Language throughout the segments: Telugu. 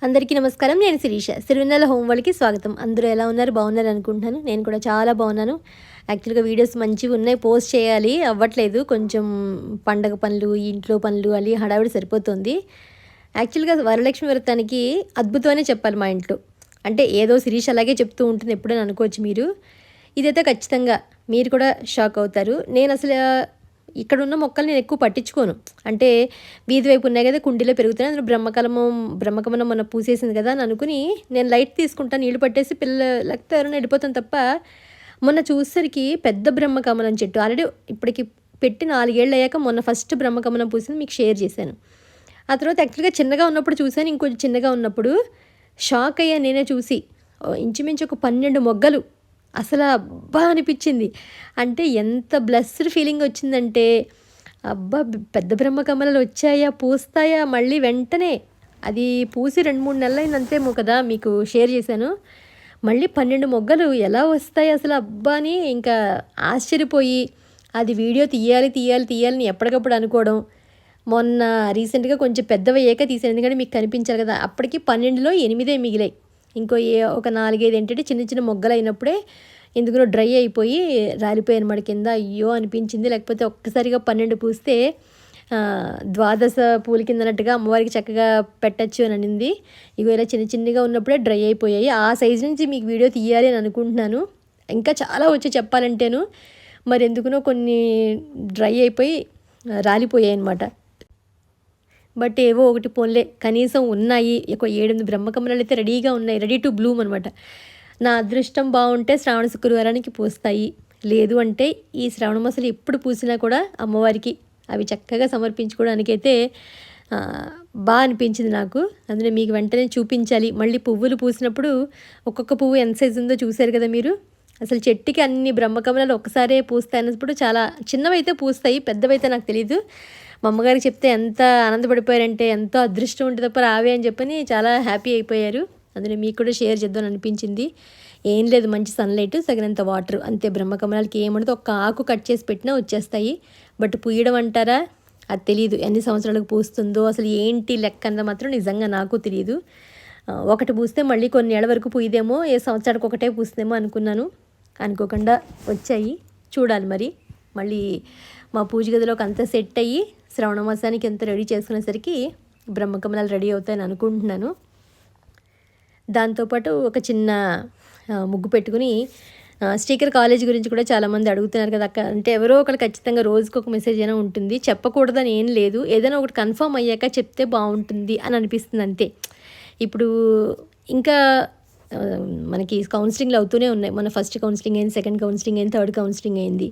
అందరికీ నమస్కారం. నేను శిరీష. సిరివెన్నెల హోమ్ వరల్డ్‌కి స్వాగతం. అందరూ ఎలా ఉన్నారు? బాగున్నారు అనుకుంటున్నాను. నేను కూడా చాలా బాగున్నాను. యాక్చువల్‌గా వీడియోస్ మంచిగా ఉన్నాయి, పోస్ట్ చేయాలి, అవ్వట్లేదు. కొంచెం పండగ పనులు, ఇంట్లో పనులు అలి హడావిడి సరిపోతుంది. యాక్చువల్‌గా వరలక్ష్మి వ్రతానికి అద్భుతమనే చెప్పాలి మా ఇంట్లో. అంటే ఏదో శిరీష అలాగే చెప్తూ ఉంటుంది ఎప్పుడైనా అనుకోవచ్చు మీరు. ఇదైతే ఖచ్చితంగా మీరు కూడా షాక్ అవుతారు. నేను అసలు ఇక్కడున్న మొక్కలు నేను ఎక్కువ పట్టించుకోను. అంటే వీధి వైపు ఉన్నాయి కదా, కుండీలో పెరుగుతున్నాయి, అందులో బ్రహ్మకమలం మొన్న పూసేసింది కదా అని అనుకుని నేను లైట్ తీసుకుంటాను, నీళ్లు పట్టేసి లేకపోతే ఎవరైనా వెళ్ళిపోతాను తప్ప. మొన్న చూసేసరికి పెద్ద బ్రహ్మకమలం చెట్టు ఆల్రెడీ ఇప్పటికి పెట్టి 4 ఏళ్ళు అయ్యాక మొన్న ఫస్ట్ బ్రహ్మకమలం పూసింది, మీకు షేర్ చేశాను. ఆ తర్వాత యాక్చువల్గా చిన్నగా ఉన్నప్పుడు చూశాను, ఇంకొంచెం చిన్నగా ఉన్నప్పుడు షాక్ అయ్యా నేనే చూసి. ఇంచుమించు ఒక 12 మొగ్గలు. అసలు అబ్బా అనిపించింది. అంటే ఎంత బ్లెస్డ్ ఫీలింగ్ వచ్చిందంటే, అబ్బా పెద్ద బ్రహ్మకమలాలు వచ్చాయా, పూస్తాయా, మళ్ళీ వెంటనే అది పూసి 2-3 నెలలు అయింది అంతేమో కదా, మీకు షేర్ చేశాను. మళ్ళీ 12 మొగ్గలు ఎలా వస్తాయి అసలు, అబ్బా అని ఇంకా ఆశ్చర్యపోయి అది వీడియో తీయాలి తీయాలి తీయాలని ఎప్పటికప్పుడు అనుకోవడం. మొన్న రీసెంట్గా కొంచెం పెద్దవయ్యాక తీసాను, ఎందుకంటే మీకు కనిపించాలి కదా. అప్పటికి 12లో 8 మిగిలాయి. ఇంకో ఒక 4-5 ఏంటంటే చిన్న చిన్న మొగ్గలు అయినప్పుడే ఎందుకునో డ్రై అయిపోయి రాలిపోయాను అనమాట కింద. అయ్యో అనిపించింది. లేకపోతే ఒక్కసారిగా 12 పూస్తే ద్వాదశ పూల కింద అన్నట్టుగా అమ్మవారికి చక్కగా పెట్టచ్చు అని అనింది. ఇగో ఇలా చిన్న చిన్నగా ఉన్నప్పుడే డ్రై అయిపోయాయి. ఆ సైజు నుంచి మీకు వీడియో తీయాలి అని అనుకుంటున్నాను. ఇంకా చాలా వచ్చి చెప్పాలంటేను, మరి ఎందుకునో కొన్ని డ్రై అయిపోయి రాలిపోయాయి అనమాట. బట్ ఏవో ఒకటి పోన్లే కనీసం ఉన్నాయి. ఒక 7-8 బ్రహ్మకమలాలు అయితే రెడీగా ఉన్నాయి, రెడీ టు బ్లూమ్ అనమాట. నా అదృష్టం బాగుంటే శ్రావణ శుక్రవారానికి పూస్తాయి. లేదు అంటే ఈ శ్రావణ మాసాలు ఎప్పుడు పూసినా కూడా అమ్మవారికి అవి చక్కగా సమర్పించుకోవడానికైతే బాగా అనిపించింది నాకు. అందులో మీకు వెంటనే చూపించాలి. మళ్ళీ పువ్వులు పూసినప్పుడు ఒక్కొక్క పువ్వు ఎంత సైజు ఉందో చూశారు కదా మీరు. అసలు చెట్టుకి అన్ని బ్రహ్మకమలాలు ఒక్కసారే పూస్తాయి అన్నప్పుడు చాలా చిన్నవైతే పూస్తాయి, పెద్దవైతే నాకు తెలీదు. మా అమ్మగారికి చెప్తే ఎంత ఆనందపడిపోయారంటే, ఎంతో అదృష్టం ఉంటుంది తప్ప రావే అని చెప్పని చాలా హ్యాపీ అయిపోయారు. అందులో మీకు కూడా షేర్ చేద్దాం అనిపించింది. ఏం లేదు, మంచి సన్లైట్, సగినంత వాటర్ అంతే. బ్రహ్మకమలాలకి ఏమంటే ఒక ఆకు కట్ చేసి పెట్టినా వచ్చేస్తాయి. బట్ పూయడం అంటారా, అది తెలియదు. ఎన్ని సంవత్సరాలకు పూస్తుందో అసలు ఏంటి లెక్క అన్నది మాత్రం నిజంగా నాకు తెలియదు. ఒకటి పూస్తే మళ్ళీ కొన్ని ఏళ్ళ వరకు పూయదేమో, ఏ సంవత్సరానికి ఒకటే పూస్తుందేమో అనుకున్నాను. అనుకోకుండా వచ్చాయి. చూడాలి మరి. మళ్ళీ మా పూజ గదిలోకి అంతా సెట్ అయ్యి శ్రావణ మాసానికి ఎంత రెడీ చేసుకునేసరికి బ్రహ్మకమలాలు రెడీ అవుతాయని అనుకుంటున్నాను. దాంతోపాటు ఒక చిన్న ముగ్గు పెట్టుకుని స్టిక్కర్ కాలేజ్ గురించి కూడా చాలామంది అడుగుతున్నారు కదా అక్క. అంటే ఎవరో ఒకరు ఖచ్చితంగా రోజుకి ఒక మెసేజ్ అయినా ఉంటుంది. చెప్పకూడదని ఏం లేదు, ఏదైనా ఒకటి కన్ఫర్మ్ అయ్యాక చెప్తే బాగుంటుంది అని అనిపిస్తుంది అంతే. ఇప్పుడు ఇంకా మనకి కౌన్సిలింగ్లు అవుతూనే ఉన్నాయి. మన ఫస్ట్ కౌన్సిలింగ్ అయింది, సెకండ్ కౌన్సిలింగ్ అయింది, థర్డ్ కౌన్సిలింగ్ అయింది.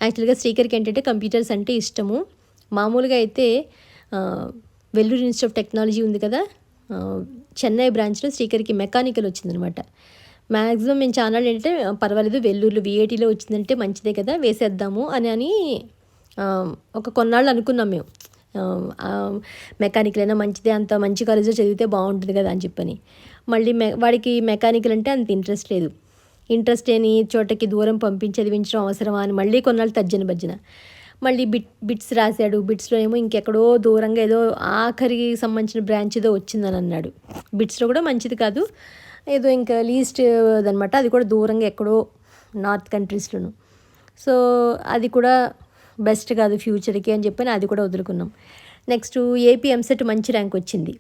యాక్చువల్గా స్పీకర్కి ఏంటంటే కంప్యూటర్స్ అంటే ఇష్టము. మామూలుగా అయితే వెల్లూరు ఇన్స్టిట్యూట్ ఆఫ్ టెక్నాలజీ ఉంది కదా, చెన్నై బ్రాంచ్లో స్పీకర్కి మెకానికల్ వచ్చిందనమాట. మ్యాక్సిమం మేము ఛానల్ ఏంటంటే పర్వాలేదు వెల్లూరులో విఐటీలో వచ్చిందంటే మంచిదే కదా, వేసేద్దాము అని ఒక కొన్నాళ్ళు అనుకున్నాం మేము. మెకానికల్ అయినా మంచిదే, అంత మంచి కాలేజ్లో చదివితే బాగుంటుంది కదా అని చెప్పని. మళ్ళీ వాడికి మెకానికల్ అంటే అంత ఇంట్రెస్ట్ లేదు. ఇంట్రెస్ట్ లేని చోటకి దూరం పంపించి చదివించడం అవసరమా అని మళ్ళీ కొన్నాళ్ళు తర్జన భర్జన. మళ్ళీ బిట్స్ రాశాడు. బిట్స్లో ఏమో ఇంకెక్కడో దూరంగా ఏదో ఆఖరికి సంబంధించిన బ్రాంచ్ ఏదో వచ్చిందని అన్నాడు. బిట్స్లో కూడా మంచిది కాదు, ఏదో ఇంకా లీస్ట్ అదనమాట. అది కూడా దూరంగా ఎక్కడో నార్త్ కంట్రీస్లోను. సో అది కూడా బెస్ట్ కాదు ఫ్యూచర్కి అని చెప్పని అది కూడా వదులుకున్నాం. నెక్స్ట్ ఏపీ ఎంసెట్ మంచి ర్యాంక్ వచ్చింది.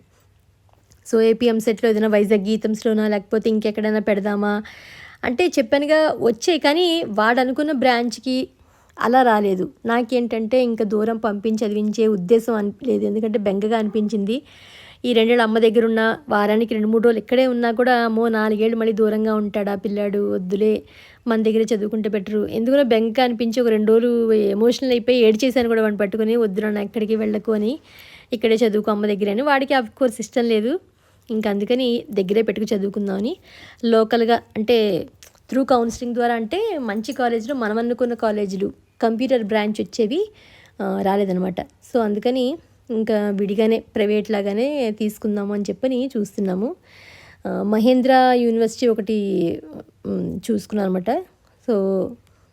సో ఏపీ ఎంసెట్లో ఏదైనా వైజాగ్ గీతంస్లోనా లేకపోతే ఇంకెక్కడైనా పెడదామా అంటే చెప్పానుగా వచ్చాయి, కానీ వాడు అనుకున్న బ్రాంచ్కి అలా రాలేదు. నాకేంటంటే ఇంకా దూరం పంపించి చదివించే ఉద్దేశం లేదు, ఎందుకంటే బెంగగా అనిపించింది. ఈ 2 ఏళ్ళు అమ్మ దగ్గర ఉన్న వారానికి 2-3 రోజులు ఇక్కడే ఉన్నా కూడా అమ్మో 4 ఏళ్ళు మళ్ళీ దూరంగా ఉంటాడా పిల్లాడు, వద్దులే మన దగ్గరే చదువుకుంటే బెటరు. ఎందుకో బెంగ అనిపించి ఒక 2 రోజులు ఎమోషనల్ అయిపోయి ఏడ్చేసాను కూడా వాడిని పట్టుకుని, వద్దురా ఎక్కడికి వెళ్ళకు అని, ఇక్కడే చదువుకో అమ్మ దగ్గర అని. వాడికి ఆఫ్ కోర్స్ ఇష్టం లేదు, ఇంకా అందుకని దగ్గరే పెట్టుకు చదువుకుందామని లోకల్గా అంటే త్రూ కౌన్సిలింగ్ ద్వారా అంటే మంచి కాలేజీలో మనం అనుకున్న కాలేజీలు కంప్యూటర్ బ్రాంచ్ వచ్చేవి రాలేదనమాట. సో అందుకని ఇంకా విడిగానే ప్రైవేట్ లాగానే తీసుకుందాము అని చెప్పని చూస్తున్నాము. మహేంద్ర యూనివర్సిటీ ఒకటి చూసుకున్నాను అనమాట. సో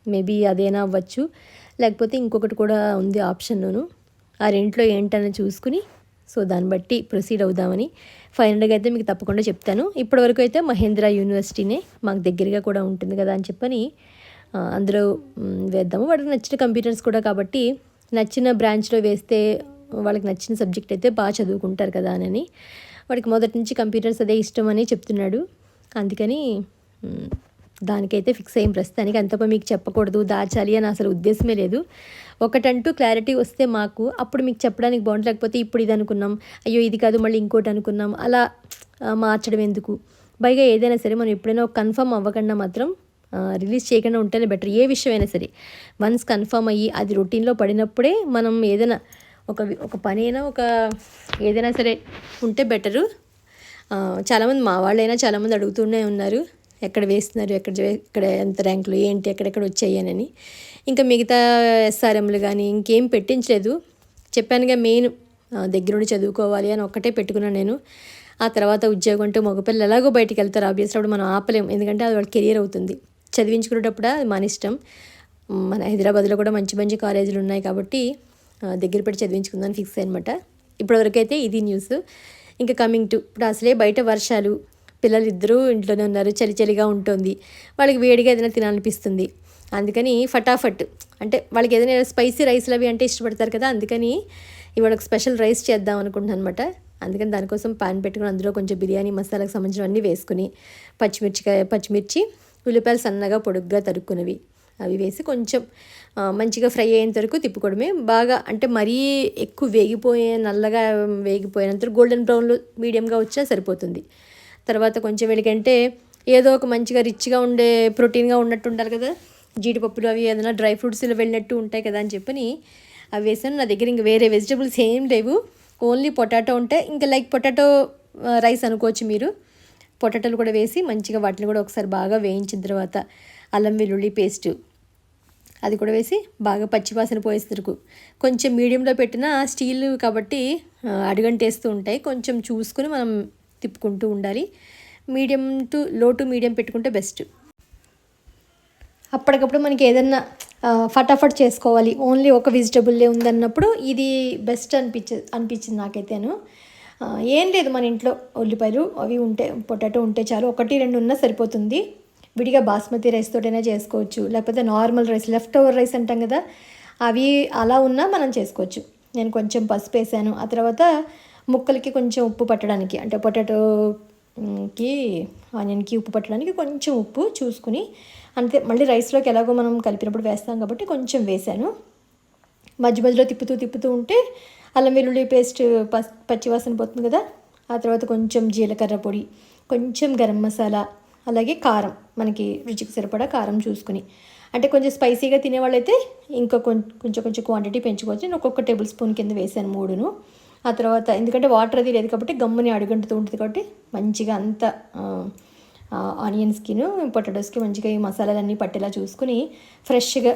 మేబీ అదేనా అవ్వచ్చు, లేకపోతే ఇంకొకటి కూడా ఉంది ఆప్షన్లోను. ఆ రెంట్లో ఏంటని చూసుకుని సో దాన్ని బట్టి ప్రొసీడ్ అవుదామని ఫైనల్గా అయితే మీకు తప్పకుండా చెప్తాను. ఇప్పటివరకు అయితే మహేంద్ర యూనివర్సిటీనే మాకు దగ్గరగా కూడా ఉంటుంది కదా అని చెప్పని అందులో వేద్దాము. వాడికి నచ్చిన కంప్యూటర్స్ కూడా కాబట్టి నచ్చిన బ్రాంచ్లో వేస్తే వాళ్ళకి నచ్చిన సబ్జెక్ట్ అయితే బాగా చదువుకుంటారు కదా అని వాడికి మొదటి నుంచి కంప్యూటర్స్ అదే ఇష్టం అని చెప్తున్నాడు. అందుకని దానికైతే ఫిక్స్ అయ్యి ప్రస్తుతానికి. అంతపై మీకు చెప్పకూడదు, దాచాలి అని అసలు ఉద్దేశమే లేదు. ఒకటంటూ క్లారిటీ వస్తే మాకు అప్పుడు మీకు చెప్పడానికి బాగుంటుంది. లేకపోతే ఇప్పుడు ఇది అనుకున్నాం, అయ్యో ఇది కాదు మళ్ళీ ఇంకోటి అనుకున్నాం, అలా మార్చడం ఎందుకు. పైగా ఏదైనా సరే మనం ఎప్పుడైనా కన్ఫర్మ్ అవ్వకుండా మాత్రం రిలీజ్ చేయకుండా ఉంటేనే బెటర్. ఏ విషయమైనా సరే వన్స్ కన్ఫర్మ్ అయ్యి అది రొటీన్లో పడినప్పుడే మనం ఏదైనా ఒక పని అయినా ఏదైనా సరే ఉంటే బెటరు. చాలామంది మా వాళ్ళైనా చాలామంది అడుగుతూనే ఉన్నారు, ఎక్కడ వేస్తున్నారు, ఎక్కడ ఎంత ర్యాంకులు ఏంటి, ఎక్కడెక్కడ వచ్చాయని. ఇంకా మిగతా ఎస్ఆర్ఎంలు కానీ ఇంకేం పెట్టించలేదు. చెప్పానుగా మెయిన్ దగ్గరుండి చదువుకోవాలి అని ఒక్కటే పెట్టుకున్నాను నేను. ఆ తర్వాత ఉద్యోగం అంటే మగపిల్లలు ఎలాగో బయటికి వెళ్తారు, ఆబ్వియస్లీ అప్పుడు మనం ఆపలేం, ఎందుకంటే అది వాళ్ళ కెరియర్ అవుతుంది. చదివించుకునేటప్పుడు అది మన ఇష్టం. మన హైదరాబాద్లో కూడా మంచి మంచి కాలేజీలు ఉన్నాయి కాబట్టి దగ్గర పెట్టి చదివించుకుందాన్ని ఫిక్స్ అయ్యనమాట. ఇప్పటివరకైతే ఇది న్యూస్. ఇంకా కమింగ్ టు ఇప్పుడు అసలే బయట వర్షాలు, పిల్లలు ఇద్దరూ ఇంట్లోనే ఉన్నారు, చలిగా ఉంటుంది, వాళ్ళకి వేడిగా ఏదైనా తినాలనిపిస్తుంది. అందుకని ఫటాఫట్ అంటే వాళ్ళకి ఏదైనా స్పైసీ రైస్లు అవి అంటే ఇష్టపడతారు కదా, అందుకని ఇవాళ ఒక స్పెషల్ రైస్ చేద్దాం అనుకుంటున్నాను అనమాట. అందుకని దానికోసం పాన్ పెట్టుకుని అందులో కొంచెం బిర్యానీ మసాలాకు సంబంధించినవన్నీ వేసుకుని పచ్చిమిర్చి ఉల్లిపాయలు సన్నగా పొడుగ్గా తరుక్కున్నవి అవి వేసి కొంచెం మంచిగా ఫ్రై అయ్యేంత వరకు తిప్పుకోవడమే. బాగా అంటే మరీ ఎక్కువ నల్లగా వేగిపోయినంత గోల్డెన్ బ్రౌన్లో మీడియంగా వచ్చా సరిపోతుంది. తర్వాత కొంచెం వీళ్ళకంటే ఏదో ఒక మంచిగా రిచ్గా ఉండే ప్రోటీన్గా ఉన్నట్టు ఉండాలి కదా, జీడిపప్పులు అవి ఏదైనా డ్రై ఫ్రూట్స్లో వెళ్ళినట్టు ఉంటాయి కదా అని చెప్పని అవి వేసాను. నా దగ్గర ఇంకా వేరే వెజిటబుల్స్ ఏం లేవు, ఓన్లీ పొటాటో ఉంటాయి. ఇంకా లైక్ పొటాటో రైస్ అనుకోవచ్చు మీరు. పొటాటోలు కూడా వేసి మంచిగా వాటిని కూడా ఒకసారి బాగా వేయించిన తర్వాత అల్లం వెల్లుల్లి పేస్టు అది కూడా వేసి బాగా పచ్చివాసన పోయేసరికి కొంచెం మీడియంలో పెట్టిన స్టీల్ కాబట్టి అడుగంటేస్తూ ఉంటాయి, కొంచెం చూసుకుని మనం తిప్పుకుంటూ ఉండాలి. లో టు మీడియం పెట్టుకుంటే బెస్ట్. అప్పటికప్పుడు మనకి ఏదన్నా ఫటాఫట్ చేసుకోవాలి, ఓన్లీ ఒక వెజిటబుల్లే ఉందన్నప్పుడు ఇది బెస్ట్ అనిపించింది నాకైతేను. ఏం లేదు, మన ఇంట్లో ఉల్లిపాయలు అవి ఉంటే పొటాటో ఉంటే చాలు, 1-2 ఉన్నా సరిపోతుంది. విడిగా బాస్మతి రైస్ తోటైనా చేసుకోవచ్చు, లేకపోతే normal rice left over rice అంటాం కదా అవి అలా ఉన్నా మనం చేసుకోవచ్చు. నేను కొంచెం పసుపు వేసాను, ఆ తర్వాత ముక్కలకి కొంచెం ఉప్పు పట్టడానికి, అంటే పొటాటోకి ఆనియన్కి ఉప్పు పట్టడానికి కొంచెం ఉప్పు చూసుకుని అంతే. మళ్ళీ రైస్లోకి ఎలాగో మనం కలిపినప్పుడు వేస్తాం కాబట్టి కొంచెం వేసాను. మధ్యలో తిప్పుతూ ఉంటే అల్లం వెల్లుల్లి పేస్ట్ పచ్చివాసన పోతుంది కదా. ఆ తర్వాత కొంచెం జీలకర్ర పొడి, కొంచెం గరం మసాలా, అలాగే కారం, మనకి రుచికి సరిపడా కారం చూసుకుని, అంటే కొంచెం స్పైసీగా తినేవాళ్ళైతే ఇంకా కొంచెం క్వాంటిటీ పెంచుకోవచ్చు. నేను ఒక్కొక్క టేబుల్ స్పూన్ కింద వేసాను 3. ఆ తర్వాత ఎందుకంటే వాటర్ అది లేదు కాబట్టి గమ్ముని అడుగంటుతూ ఉంటుంది కాబట్టి మంచిగా అంతా ఆనియన్స్కిను పొటాటోస్కి మంచిగా ఈ మసాలాలన్నీ పట్టేలా చూసుకుని ఫ్రెష్గా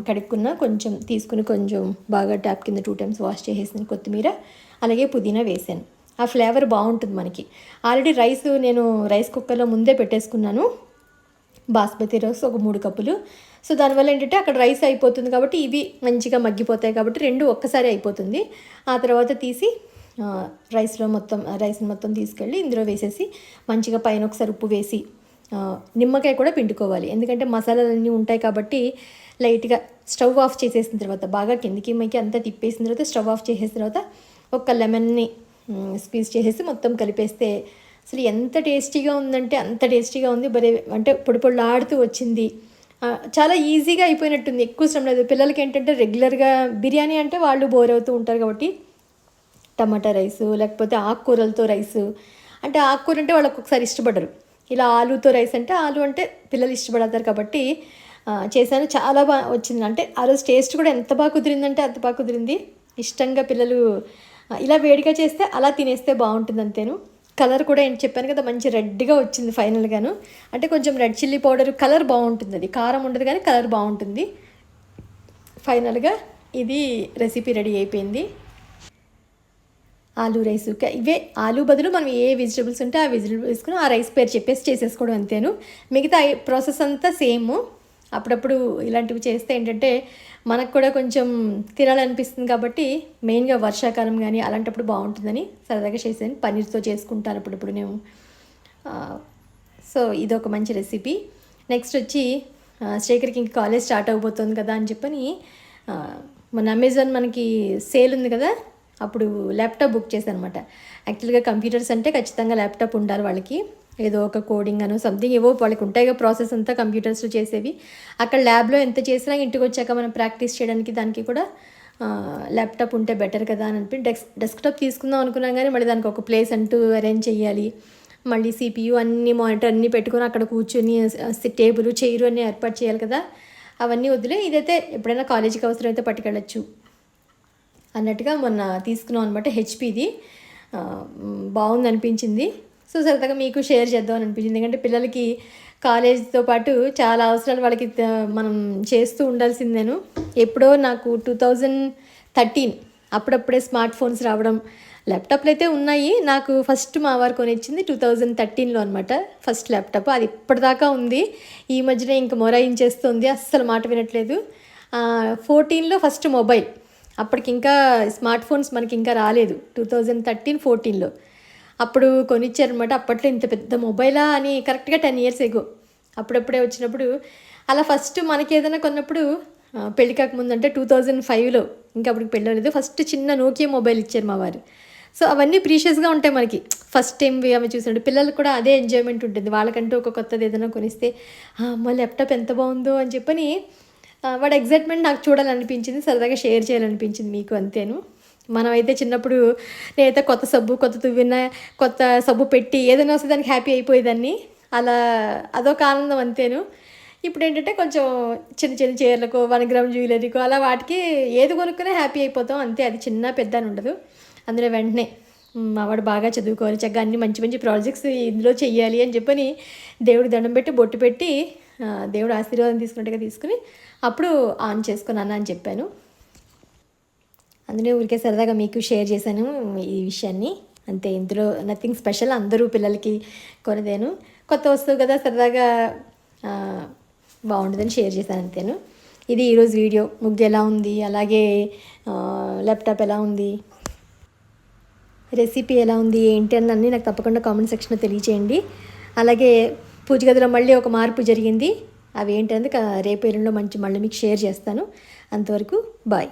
కడుక్కున్న కొంచెం తీసుకుని కొంచెం బాగా ట్యాప్ కింద 2 times వాష్ చేసేసిన కొత్తిమీర అలాగే పుదీనా వేసాను. ఆ ఫ్లేవర్ బాగుంటుంది మనకి. ఆల్రెడీ నేను రైస్ కుక్కర్లో ముందే పెట్టేసుకున్నాను, బాస్మతి రైస్ ఒక 3 కప్పులు. సో దానివల్ల ఏంటంటే అక్కడ రైస్ అయిపోతుంది కాబట్టి ఇవి మంచిగా మగ్గిపోతాయి కాబట్టి 2 ఒక్కసారి అయిపోతుంది. ఆ తర్వాత తీసి రైస్ని మొత్తం తీసుకెళ్ళి ఇందులో వేసేసి మంచిగా పైన ఒకసారి ఉప్పు వేసి నిమ్మకాయ కూడా పిండుకోవాలి, ఎందుకంటే మసాలాలన్నీ ఉంటాయి కాబట్టి. లైట్గా స్టవ్ ఆఫ్ చేసేసిన తర్వాత బాగా కిందికి మైకి అంతా తిప్పేసిన తర్వాత స్టవ్ ఆఫ్ చేసేసిన తర్వాత ఒక లెమన్ని స్క్వీజ్ చేసేసి మొత్తం కలిపేస్తే అసలు ఎంత టేస్టీగా ఉందంటే అంత టేస్టీగా ఉంది. అంటే పొడిలాడుతూ వచ్చింది, చాలా ఈజీగా అయిపోయినట్టుంది, ఎక్కువ శ్రమ లేదు. పిల్లలకి ఏంటంటే రెగ్యులర్గా బిర్యానీ అంటే వాళ్ళు బోర్ అవుతూ ఉంటారు కాబట్టి టమాటా రైసు లేకపోతే ఆకుకూరలతో రైసు, అంటే ఆకుకూర అంటే వాళ్ళు ఒక్కొక్కసారి ఇష్టపడరు. ఇలా ఆలుతో రైస్ అంటే ఆలు అంటే పిల్లలు ఇష్టపడతారు కాబట్టి చేశాను, చాలా బాగా వచ్చింది. అంటే ఆ రోజు టేస్ట్ కూడా ఎంత బాగా కుదిరిందంటే అంత బాగా కుదిరింది. ఇష్టంగా పిల్లలు ఇలా వేడిగా చేస్తే అలా తినేస్తే బాగుంటుంది అంతేను. కలర్ కూడా ఏంటి చెప్పాను కదా మంచి రెడ్గా వచ్చింది ఫైనల్గాను. అంటే కొంచెం రెడ్ చిల్లీ పౌడర్ కలర్ బాగుంటుంది, అది కారం ఉండదు కానీ కలర్ బాగుంటుంది. ఫైనల్గా ఇది రెసిపీ రెడీ అయిపోయింది. ఆలూ రైస్, ఇవే ఆలూ బదులు మనం ఏ వెజిటబుల్స్ ఉంటే ఆ వెజిటబుల్స్ వేసుకుని ఆ రైస్ పేరు చెప్పేసి చేసేసుకోవడం అంతేను. మిగతా ప్రాసెస్ అంతా సేమ్. అప్పుడప్పుడు ఇలాంటివి చేస్తే ఏంటంటే మనకు కూడా కొంచెం తినాలనిపిస్తుంది కాబట్టి మెయిన్గా వర్షాకాలం కానీ అలాంటప్పుడు బాగుంటుందని సరదాగా చేసాను. పన్నీర్తో చేసుకుంటాను అప్పుడప్పుడు నేను. సో ఇదొక మంచి రెసిపీ. నెక్స్ట్ వచ్చి శేఖర్కి ఇంక కాలేజ్ స్టార్ట్ అయిపోతుంది కదా అని చెప్పని మన అమెజాన్ మనకి సేల్ ఉంది కదా, అప్పుడు ల్యాప్టాప్ బుక్ చేశాను అనమాట. యాక్చువల్గా కంప్యూటర్స్ అంటే ఖచ్చితంగా ల్యాప్టాప్ ఉండాలి వాళ్ళకి. ఏదో ఒక కోడింగ్ అనో సంథింగ్ ఏవో వాళ్ళకి ఉంటాయిగా ప్రాసెస్ అంతా కంప్యూటర్స్లో చేసేవి. అక్కడ ల్యాబ్లో ఎంత చేసినా ఇంటికి వచ్చాక మనం ప్రాక్టీస్ చేయడానికి దానికి కూడా ల్యాప్టాప్ ఉంటే బెటర్ కదా అని అనిపి డెస్క్టాప్ తీసుకుందాం అనుకున్నాం. కానీ మళ్ళీ దానికి ఒక ప్లేస్ అంటూ అరేంజ్ చేయాలి, మళ్ళీ CPU అన్నీ మానిటర్ అన్నీ పెట్టుకొని అక్కడ కూర్చొని టేబుల్ చైరు అన్నీ ఏర్పాటు చేయాలి కదా, అవన్నీ వదిలే ఇదైతే ఎప్పుడైనా కాలేజీకి అవసరం అయితే పట్టుకెళ్ళచ్చు అన్నట్టుగా మొన్న తీసుకున్నాం అనమాట. హెచ్పిది బాగుంది అనిపించింది. సో సరదాగా మీకు షేర్ చేద్దామని అనిపించింది. ఎందుకంటే పిల్లలకి కాలేజ్తో పాటు చాలా అవసరాలు వాళ్ళకి మనం చేస్తూ ఉండాల్సిందేను. ఎప్పుడో నాకు 2013 అప్పుడప్పుడే స్మార్ట్ ఫోన్స్ రావడం, ల్యాప్టాప్లు అయితే ఉన్నాయి. నాకు ఫస్ట్ మా వారు కొనిచ్చింది 2013లో అనమాట ఫస్ట్ ల్యాప్టాప్. అది ఇప్పటిదాకా ఉంది. ఈ మధ్యనే ఇంక మొరాయించేస్తుంది, అస్సలు మాట వినట్లేదు. 14లో ఫస్ట్ మొబైల్, అప్పటికి ఇంకా స్మార్ట్ ఫోన్స్ మనకి ఇంకా రాలేదు. 2013-14లో అప్పుడు కొనిచ్చారనమాట. అప్పట్లో ఇంత పెద్ద మొబైలా అని కరెక్ట్గా 10 years ఎగో అప్పుడప్పుడే వచ్చినప్పుడు. అలా ఫస్ట్ మనకి ఏదైనా కొన్నప్పుడు పెళ్లి కాకముందు అంటే 2005లో, ఇంకా అప్పటికి పెళ్ళలేదు, ఫస్ట్ చిన్న నోకియా మొబైల్ ఇచ్చారు మా వారు. సో అవన్నీ ప్రీషియస్గా ఉంటాయి మనకి. ఫస్ట్ టైం అవి చూసినట్టు పిల్లలకు కూడా అదే ఎంజాయ్మెంట్ ఉంటుంది. వాళ్ళకంటూ ఒక కొత్తది ఏదైనా కొనిస్తే అమ్మ ల్యాప్టాప్ ఎంత బాగుందో అని చెప్పని వాడు ఎగ్జైట్మెంట్ నాకు చూడాలనిపించింది, సరదాగా షేర్ చేయాలనిపించింది మీకు, అంతేను. మనమైతే చిన్నప్పుడు నేనైతే కొత్త సబ్బు, కొత్త తువ్విన, కొత్త సబ్బు పెట్టి ఏదైనా వస్తే దానికి హ్యాపీ అయిపోయేదాన్ని. అలా అదొక ఆనందం, అంతేను. ఇప్పుడు ఏంటంటే కొంచెం చిన్న చిన్న చీరలకు 1 గ్రామ్ జ్యువెలరీకు అలా వాటికి ఏది కొనుక్కునే హ్యాపీ అయిపోతాం, అంతే. అది చిన్న పెద్ద అని ఉండదు. అందులో వెంటనే మావాడు బాగా చదువుకోవాలి, చక్కగా అన్ని మంచి మంచి ప్రాజెక్ట్స్ ఇందులో చెయ్యాలి అని చెప్పని దేవుడికి దండం పెట్టి బొట్టు పెట్టి దేవుడు ఆశీర్వాదం తీసుకున్నట్టుగా తీసుకుని అప్పుడు ఆన్ చేసుకున్నాను అని చెప్పాను. అందులో ఊరికే సరదాగా మీకు షేర్ చేశాను ఈ విషయాన్ని, అంతే. ఇందులో నథింగ్ స్పెషల్. అందరూ పిల్లలకి కొనదేను, కొత్త వస్తువు కదా, సరదాగా బాగుంటుందని షేర్ చేశాను, అంతేను. ఇది ఈరోజు వీడియో. ముగ్గు ఎలా ఉంది, అలాగే ల్యాప్టాప్ ఎలా ఉంది, రెసిపీ ఎలా ఉంది, ఏంటి అన్నీ నాకు తప్పకుండా కామెంట్ సెక్షన్లో తెలియచేయండి. అలాగే పూజ గదిలో మళ్ళీ ఒక మార్పు జరిగింది, అవి ఏంటనేది రేపు ఎల్లుండిలో మళ్ళీ మీకు షేర్ చేస్తాను. అంతవరకు బాయ్.